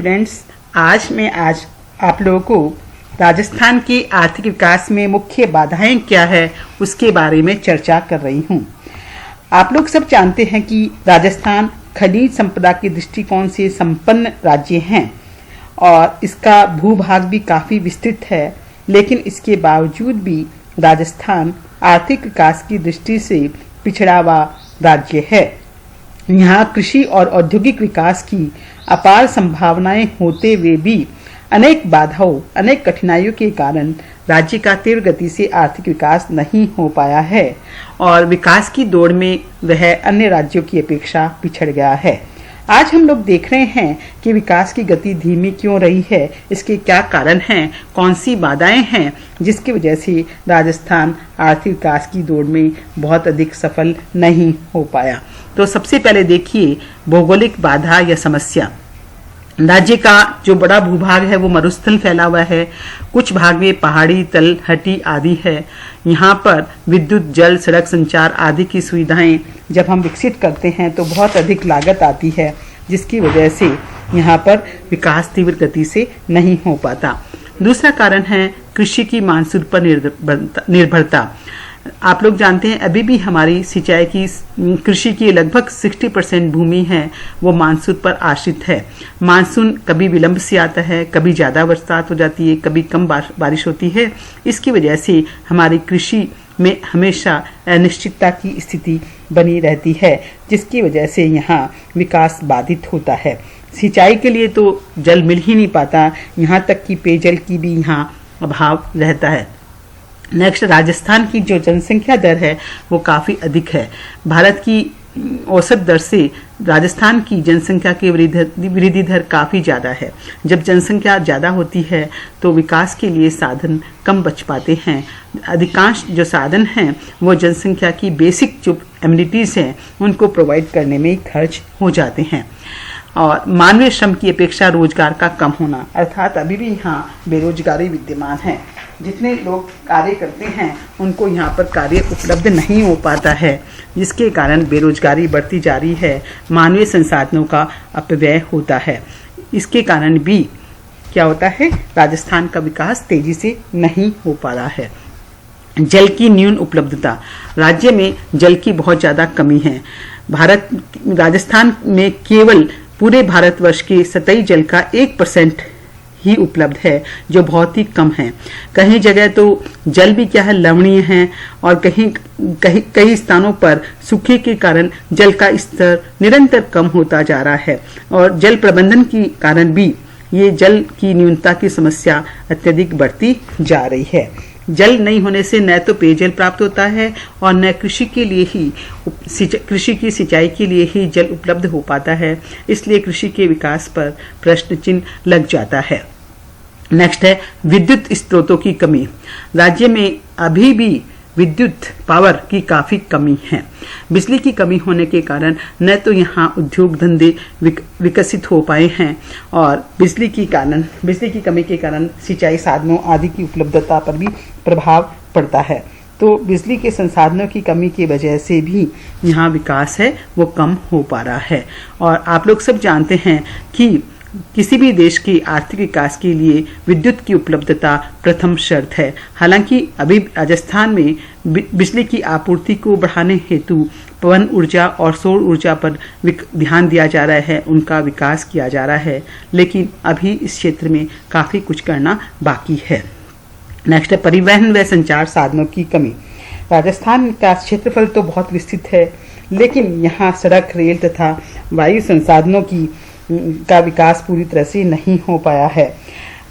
Students, आज आप लोगों को राजस्थान के आर्थिक विकास में मुख्य बाधाएं क्या है उसके बारे में चर्चा कर रही हूं। आप लोग सब जानते हैं कि राजस्थान खनिज संपदा के दृष्टिकोण से संपन्न राज्य है और इसका भूभाग भी काफी विस्तृत है, लेकिन इसके बावजूद भी राजस्थान आर्थिक विकास की दृष्टि से पिछड़ा हुआ राज्य है। यहाँ कृषि और औद्योगिक विकास की अपार संभावनाएं होते हुए भी अनेक बाधाओं, अनेक कठिनाइयों के कारण राज्य का तीव्र गति से आर्थिक विकास नहीं हो पाया है और विकास की दौड़ में वह अन्य राज्यों की अपेक्षा पिछड़ गया है। आज हम लोग देख रहे हैं कि विकास की गति धीमी क्यों रही है, इसके क्या कारण हैं, कौन सी बाधाएं हैं जिसकी वजह से राजस्थान आर्थिक विकास की दौड़ में बहुत अधिक सफल नहीं हो पाया। तो सबसे पहले देखिए भौगोलिक बाधा या समस्या। राज्य का जो बड़ा भूभाग है वो मरुस्थल फैला हुआ है, कुछ भाग में पहाड़ी, तलहटी आदि है। यहाँ पर विद्युत, जल, सड़क संचार आदि की सुविधाएं जब हम विकसित करते हैं तो बहुत अधिक लागत आती है, जिसकी वजह से यहाँ पर विकास तीव्र गति से नहीं हो पाता। दूसरा कारण है कृषि की मानसून पर निर्भरता। आप लोग जानते हैं अभी भी हमारी सिंचाई की कृषि की लगभग 60% भूमि है वो मानसून पर आश्रित है। मानसून कभी विलंब से आता है, कभी ज़्यादा बरसात हो जाती है, कभी कम बारिश होती है। इसकी वजह से हमारी कृषि में हमेशा अनिश्चितता की स्थिति बनी रहती है, जिसकी वजह से यहाँ विकास बाधित होता है। सिंचाई के लिए तो जल मिल ही नहीं पाता, यहाँ तक कि पेयजल की भी यहाँ अभाव रहता है। नेक्स्ट, राजस्थान की जो जनसंख्या दर है वो काफ़ी अधिक है। भारत की औसत दर से राजस्थान की जनसंख्या की वृद्धि दर काफ़ी ज़्यादा है। जब जनसंख्या ज़्यादा होती है तो विकास के लिए साधन कम बच पाते हैं। अधिकांश जो साधन हैं वो जनसंख्या की बेसिक जो एमिनिटीज़ हैं उनको प्रोवाइड करने में खर्च हो जाते हैं। और मानवीय श्रम की अपेक्षा रोजगार का कम होना, अर्थात अभी भी यहाँ बेरोजगारी विद्यमान है। जितने लोग कार्य करते हैं उनको यहाँ पर कार्य उपलब्ध नहीं हो पाता है, जिसके कारण बेरोजगारी बढ़ती जा रही है, मानवीय संसाधनों का अपव्यय होता है। इसके कारण भी क्या होता है, राजस्थान का विकास तेजी से नहीं हो पा रहा है। जल की न्यून उपलब्धता, राज्य में जल की बहुत ज़्यादा कमी है। राजस्थान में केवल पूरे भारतवर्ष के सतही जल का 1% ही उपलब्ध है, जो बहुत ही कम है। कहीं जगह तो जल भी क्या है, लवणीय है और कई स्थानों पर सूखे के कारण जल का स्तर निरंतर कम होता जा रहा है और जल प्रबंधन के कारण भी ये जल की न्यूनता की समस्या अत्यधिक बढ़ती जा रही है। जल नहीं होने से न तो पेयजल प्राप्त होता है और न कृषि की सिंचाई के लिए ही जल उपलब्ध हो पाता है, इसलिए कृषि के विकास पर प्रश्न चिन्ह लग जाता है। नेक्स्ट है विद्युत स्रोतों की कमी। राज्य में अभी भी विद्युत पावर की काफ़ी कमी है। बिजली की कमी होने के कारण न तो यहाँ उद्योग धंधे विकसित हो पाए हैं और बिजली की कमी के कारण सिंचाई साधनों आदि की उपलब्धता पर भी प्रभाव पड़ता है। तो बिजली के संसाधनों की कमी की वजह से भी यहाँ विकास है वो कम हो पा रहा है। और आप लोग सब जानते हैं कि किसी भी देश के आर्थिक विकास के लिए विद्युत की उपलब्धता प्रथम शर्त है। हालांकि अभी राजस्थान में बिजली की आपूर्ति को बढ़ाने हेतु पवन ऊर्जा और सौर ऊर्जा पर ध्यान दिया जा रहा है, उनका विकास किया जा रहा है, लेकिन अभी इस क्षेत्र में काफ़ी कुछ करना बाकी है। नेक्स्ट है परिवहन व संचार साधनों की कमी। राजस्थान का क्षेत्रफल तो बहुत विस्तृत है, लेकिन यहाँ सड़क, रेल तथा वायु संसाधनों का विकास पूरी तरह से नहीं हो पाया है।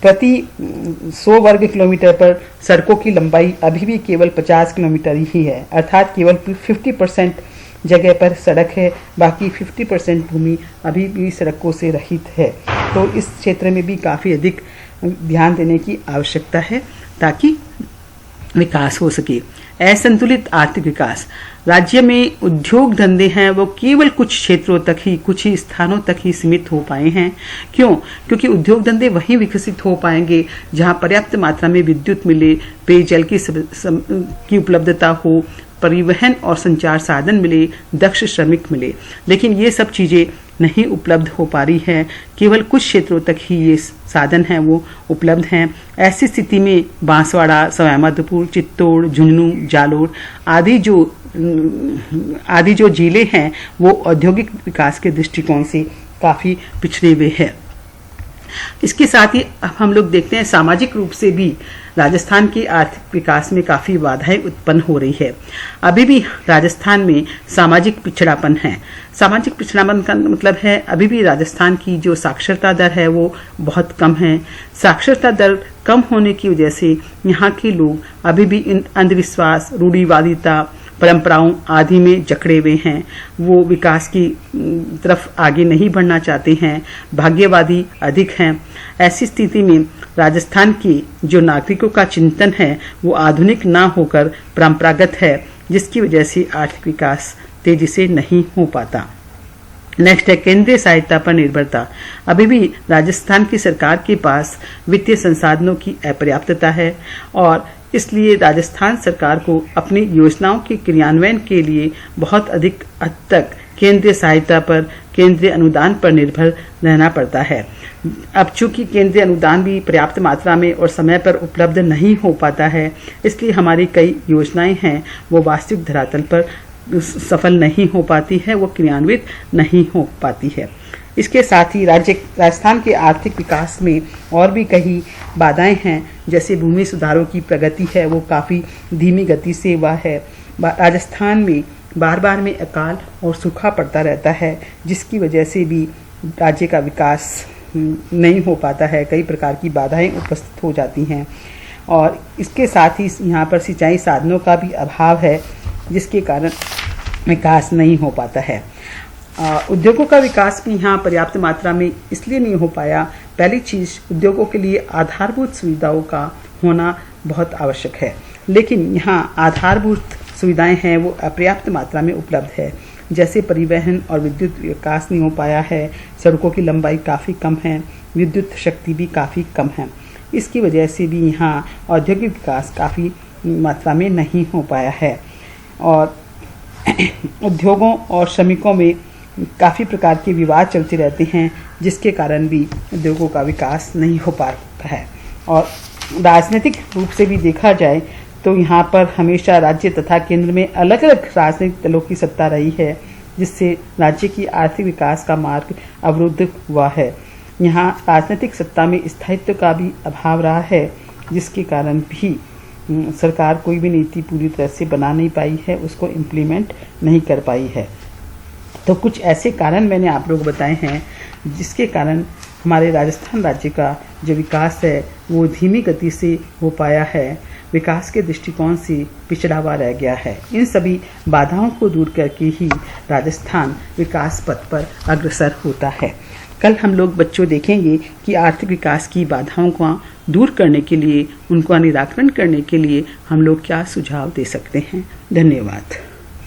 प्रति 100 वर्ग किलोमीटर पर सड़कों की लंबाई अभी भी केवल 50 किलोमीटर ही है, अर्थात केवल 50% जगह पर सड़क है, बाकी 50% भूमि अभी भी सड़कों से रहित है। तो इस क्षेत्र में भी काफ़ी अधिक ध्यान देने की आवश्यकता है ताकि विकास हो सके। असंतुलित आर्थिक विकास, राज्य में उद्योग धंधे हैं वो केवल कुछ क्षेत्रों तक ही, कुछ ही स्थानों तक ही सीमित हो पाए हैं। क्यों? क्योंकि उद्योग धंधे वहीं विकसित हो पाएंगे जहां पर्याप्त मात्रा में विद्युत मिले, पेयजल की उपलब्धता हो, परिवहन और संचार साधन मिले, दक्ष श्रमिक मिले। लेकिन ये सब चीज़ें नहीं उपलब्ध हो पा रही है, केवल कुछ क्षेत्रों तक ही ये साधन हैं वो उपलब्ध हैं। ऐसी स्थिति में बांसवाड़ा, सवाईमाधोपुर, चित्तौड़, झुंझुनू, जालोर आदि जो जिले हैं वो औद्योगिक विकास के दृष्टिकोण से काफ़ी पिछड़े हुए हैं। इसके साथ ही अब हम लोग देखते हैं सामाजिक रूप से भी राजस्थान के आर्थिक विकास में काफ़ी बाधाएं उत्पन्न हो रही है। अभी भी राजस्थान में सामाजिक पिछड़ापन है। सामाजिक पिछड़ापन का मतलब है अभी भी राजस्थान की जो साक्षरता दर है वो बहुत कम है। साक्षरता दर कम होने की वजह से यहाँ के लोग अभी भी इन अंधविश्वास, रूढ़िवादिता, परंपराओं आदि में जकड़े हुए हैं। वो विकास की तरफ आगे नहीं बढ़ना चाहते हैं, भाग्यवादी अधिक हैं। ऐसी स्थिति में राजस्थान के जो नागरिकों का चिंतन है वो आधुनिक ना होकर परंपरागत है, जिसकी वजह से आर्थिक विकास तेजी से नहीं हो पाता। नेक्स्ट है केंद्रीय सहायता पर निर्भरता। अभी भी राजस्थान की सरकार के पास वित्तीय संसाधनों की अपर्याप्तता है और इसलिए राजस्थान सरकार को अपनी योजनाओं के क्रियान्वयन के लिए बहुत अधिक हद तक केंद्रीय सहायता पर, केंद्रीय अनुदान पर निर्भर रहना पड़ता है। अब चूंकि केंद्रीय अनुदान भी पर्याप्त मात्रा में और समय पर उपलब्ध नहीं हो पाता है, इसलिए हमारी कई योजनाएं हैं वो वास्तविक धरातल पर सफल नहीं हो पाती है, वो क्रियान्वित नहीं हो पाती है। इसके साथ ही राजस्थान के आर्थिक विकास में और भी कई बाधाएं हैं, जैसे भूमि सुधारों की प्रगति है वो काफ़ी धीमी गति से हुआ है। राजस्थान में बार बार में अकाल और सूखा पड़ता रहता है, जिसकी वजह से भी राज्य का विकास नहीं हो पाता है। कई प्रकार की बाधाएं उपस्थित हो जाती हैं और इसके साथ ही यहाँ पर सिंचाई साधनों का भी अभाव है, जिसके कारण विकास नहीं हो पाता है। उद्योगों का विकास भी यहाँ पर्याप्त मात्रा में इसलिए नहीं हो पाया। पहली चीज़, उद्योगों के लिए आधारभूत सुविधाओं का होना बहुत आवश्यक है, लेकिन यहाँ आधारभूत सुविधाएं हैं वो अपर्याप्त मात्रा में उपलब्ध है। जैसे परिवहन और विद्युत विकास नहीं हो पाया है, सड़कों की लंबाई काफ़ी कम है, विद्युत शक्ति भी काफ़ी कम है। इसकी वजह से भी यहाँ औद्योगिक विकास काफ़ी मात्रा में नहीं हो पाया है और उद्योगों और श्रमिकों में काफ़ी प्रकार के विवाद चलते रहते हैं, जिसके कारण भी उद्योगों का विकास नहीं हो पाता है। और राजनीतिक रूप से भी देखा जाए तो यहाँ पर हमेशा राज्य तथा केंद्र में अलग अलग राजनीतिक दलों की सत्ता रही है, जिससे राज्य की आर्थिक विकास का मार्ग अवरुद्ध हुआ है। यहाँ राजनीतिक सत्ता में स्थायित्व का भी अभाव रहा है, जिसके कारण भी सरकार कोई भी नीति पूरी तरह से बना नहीं पाई है, उसको इम्प्लीमेंट नहीं कर पाई है। तो कुछ ऐसे कारण मैंने आप लोग बताए हैं जिसके कारण हमारे राजस्थान राज्य का जो विकास है वो धीमी गति से हो पाया है, विकास के दृष्टिकोण से पिछड़ा हुआ रह गया है। इन सभी बाधाओं को दूर करके ही राजस्थान विकास पथ पर अग्रसर होता है। कल हम लोग बच्चों देखेंगे कि आर्थिक विकास की बाधाओं को दूर करने के लिए, उनका निराकरण करने के लिए हम लोग क्या सुझाव दे सकते हैं। धन्यवाद।